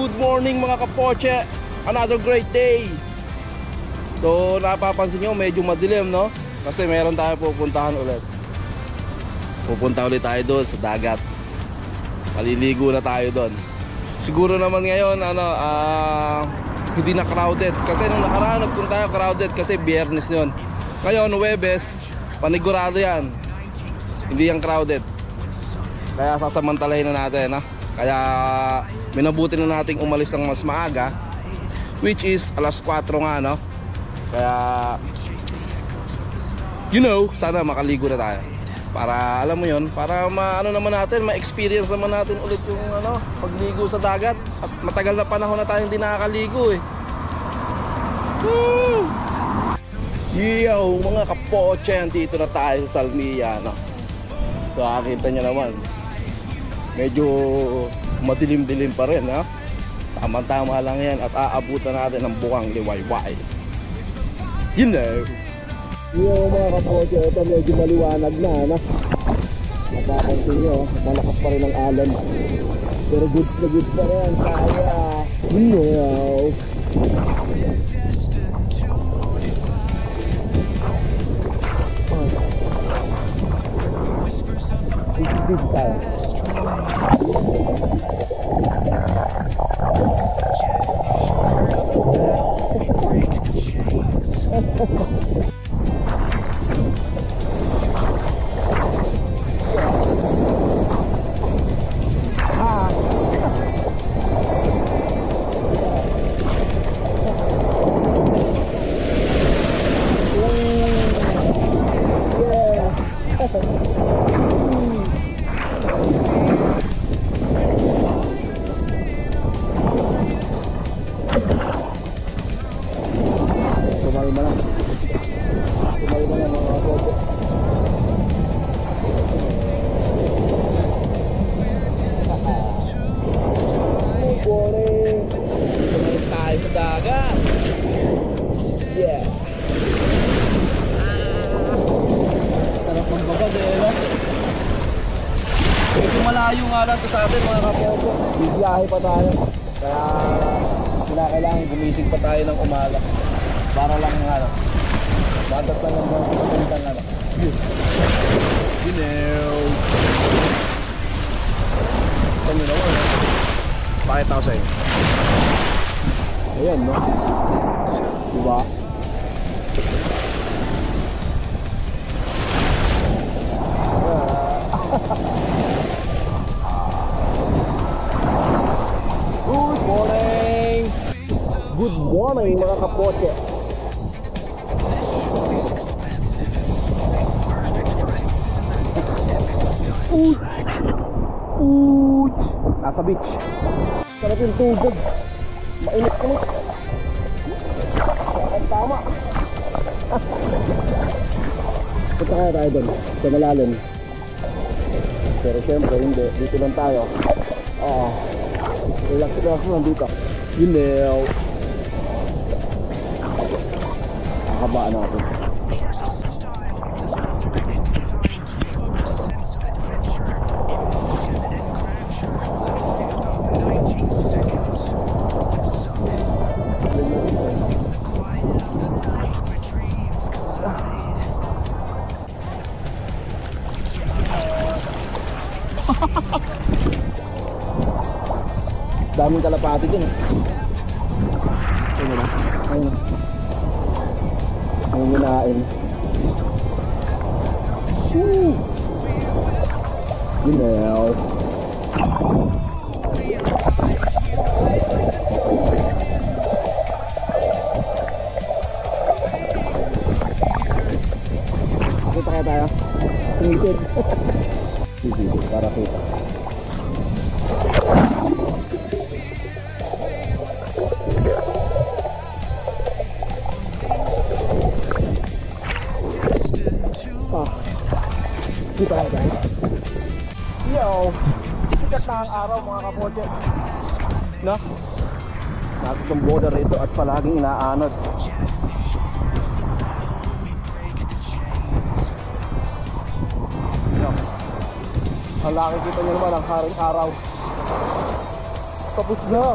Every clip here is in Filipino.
Good morning mga kapoche. Another great day. So napapansin nyo medyo madilim, no? Kasi meron tayo pupuntahan ulit. Pupunta ulit tayo doon sa dagat. Maliligo na tayo doon. Siguro naman ngayon hindi na crowded. Kasi nung nakaraan nagpunta tayo crowded kasi biyernes yun. Ngayon Huwebes, panigurado yan. Hindi yan crowded. Kaya sasamantalahin na natin, ha? Kaya minabuti na nating umalis ng mas maaga, which is alas 4 nga, no? Kaya sana makaligo na tayo. Para alam mo yun, para naman natin, ma-experience naman natin ulit yung pagligo sa dagat. At matagal na panahon na tayong hindi nakakaligo eh. Woo! Yo, mga kapoche, dito na tayo sa Salmia, no? So nakakita nyo naman, medyo madilim-dilim pa rin, ha? Tama-tama lang yan at aabutan natin ng bukang liwayway. Yo mga kapoche, ito medyo maliwanag na, no? Napapansin nyo, malakas pa rin ang alon. Pero good na good pa rin. Kaya this tayo. Malayo nga lang to sa atin mga kapopo. Bibiyahe pa tayo. Kaya kailangan gumising pa tayo ng umaga. Para lang dadat lang ng mga papuntang Saan nyo naman, pakita ko sa'yo. Ayan, no? Diba? Good morning mga kapoche. Nasa beach. Sarap yung tubig. Mainit-init. Ang tama. Punta kaya tayo doon sa malalim. Pero syempre hindi. Dito lang tayo. Relax lang dito. Kakabaan natin. Daming kalapati din. Ayun na. Ang hinain. Kita kaya tayo. Sumikit. Sumikit para kita. Kita tayo. Sikat na ang araw mga kapoche. No? Nasa itong border rito at palaging inaanod. Ang laki kita nyo naman ang haring araw. Tapos na.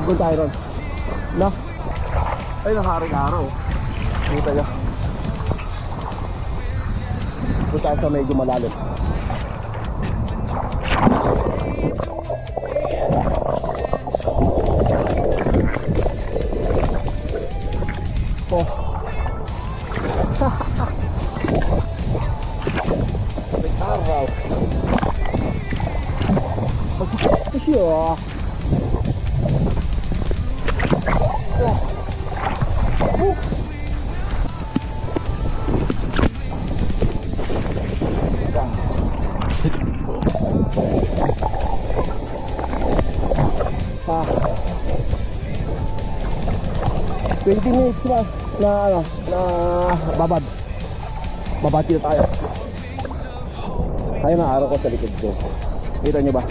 Doon tayo ron. Na? Ay, nakaring araw. Dito nyo. Doon tayo sa medyo malalim. Oh. May araw. Magkakasya. Ah. 20 minutes na ano, na babati na tayo. Ayun ang araw ko sa likod ko. Kita nyo ba?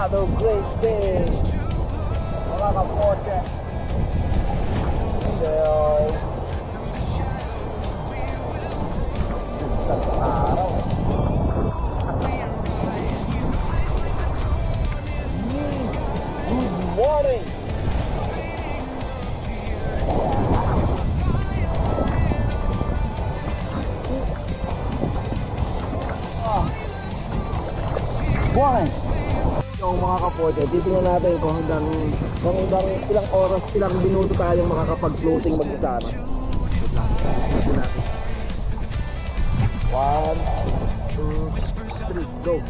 Another great day, mga kapote. So, isang araw. Good morning. Morning. Yung mga kapote, titingnan natin kung hanggang ilang oras, ilang minuto tayong makakapag-floating mag-isa na. One, two, three, go!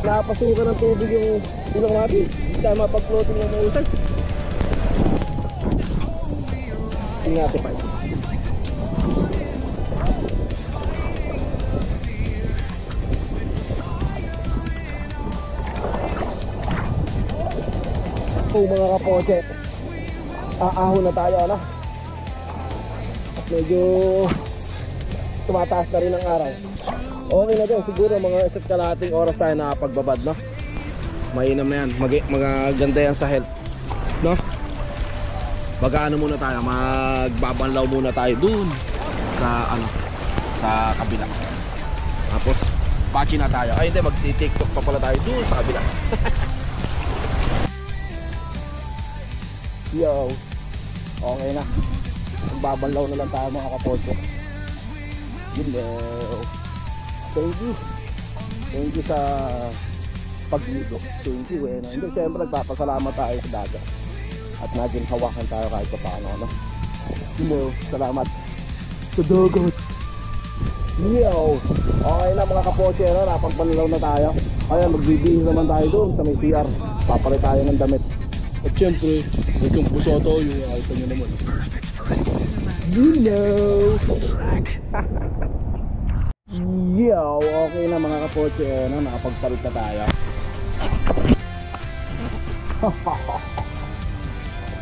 Napasukan ng tubig yung ilong natin. Hindi tayo mapag-floating ng mausay. Tingnan natin pa. Oh, mga kapoche, aahon na tayo, ano? At medyo tumataas na rin ang araw. Okay na din, siguro mga isa't kalahating oras tayo nakapagbabad, no? Mainam na yan, magaganda yan sa health, no? Mag-ano muna tayo, magbabanlaw muna tayo dun sa ano, sa kabila. Tapos pachi na tayo. Ay hindi, magti-tiktok pa pala tayo dun sa kabila. Yo, okay na. Magbabanlaw na lang tayo mga kaposo. Hello. Thank you sa pag-ligo. Thank you, eh. Hindi, siyempre nagpapasalamat tayo sa dagat. At naging hawakan tayo kahit pa paano, no? Salamat sa dagat. Yo! Okay na mga kapoche, no? Napagpanlaw na tayo. Ayan, magbibihis naman tayo doon sa may CR. Papalit tayo ng damit. At siyempre, yung busoto, yung alta nyo naman. You know! Yo, okay na mga kapoche, no? Nakapagpalit na tayo.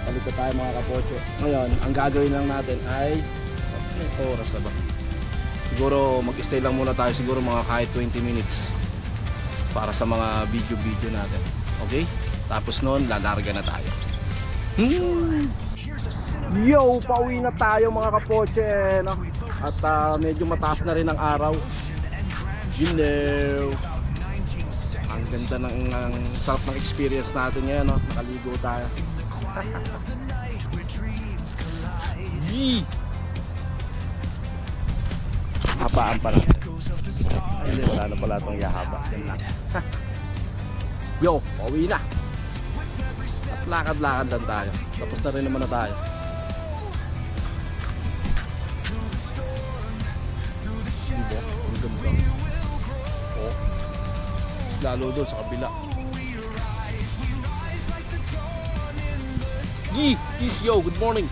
Palit na tayo mga kapoche. Ngayon, ang gagawin lang natin ay anong oras na ba? Siguro mag-stay lang muna tayo, siguro mga kahit 20 minutes para sa mga video natin. Okay? Tapos noon, lalarga na tayo. Yo, pauwi na tayo mga kapoche, no? At medyo mataas na rin ang araw. You know, ang ganda ng sarap ng experience natin ngayon, no? Nakaligo tayo. Yee! Hapaan pa natin. Ay, hindi, wala na pala itong yahaba. Yan lang. Yo, pauwi na. At lakad-lakad lang tayo. Tapos na rin naman na tayo. Diba? Ang ganda. Oh. Lalo doon sa kabila. Yee! Peace, yo, good morning.